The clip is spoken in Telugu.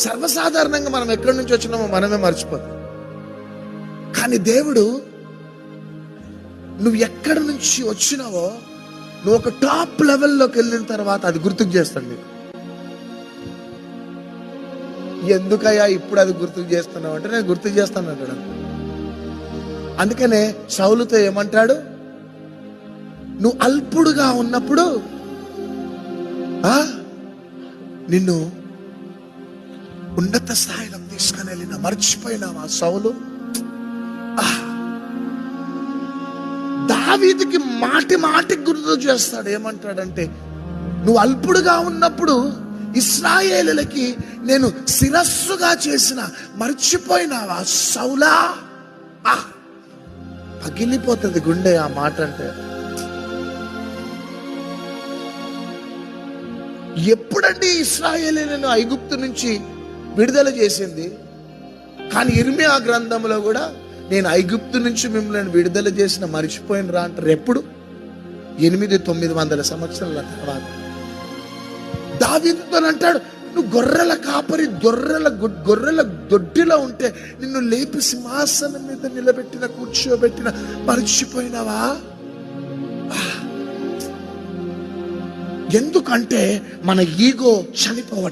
సర్వసాధారణంగా మనం ఎక్కడి నుంచి వచ్చినామో మనమే మర్చిపోతాం. కానీ దేవుడు నువ్వు ఎక్కడి నుంచి వచ్చినావో నువ్వు ఒక టాప్ లెవెల్లోకి వెళ్ళిన తర్వాత అది గుర్తుకు చేస్తాడు నీకు. ఎందుకయ్యా ఇప్పుడు అది గుర్తుకు చేస్తున్నావు అంటే నేను గుర్తుకు చేస్తాను అంటాడు. అందుకనే సౌలుతో ఏమంటాడు, నువ్వు అల్పుడుగా ఉన్నప్పుడు నిన్ను ఉన్నత స్థాయిలో తీసుకుని వెళ్ళిన మర్చిపోయినావా సౌలు? దావీదుకి మాటి మాటికి గుర్తు చేస్తాడు. ఏమంటాడంటే, నువ్వు అల్పుడుగా ఉన్నప్పుడు ఇశ్రాయేలులకి నేను శిరస్సుగా చేసిన మర్చిపోయినావా సౌలా? పగిలిపోతుంది గుండె ఆ మాట అంటే. ఎప్పుడండి ఇశ్రాయేలీయులను ఐగుప్తు నుంచి విడుదల చేసింది? కానీ ఇర్మియా గ్రంథంలో కూడా నేను ఐగుప్తు నుంచి మిమ్మల్ని విడుదల చేసిన మర్చిపోయినరా అంటారు. ఎప్పుడు? 800-900 సంవత్సరాల తర్వాత. దావీదుతో అంటాడు, నువ్వు గొర్రెల కాపరి, గొర్రెల దొడ్డిలో ఉంటే నిన్ను లేపి సింహాసనం మీద నిలబెట్టిన, కూర్చోబెట్టిన మర్చిపోయినావా? ఎందుకంటే మన ఈగో చనిపోవట.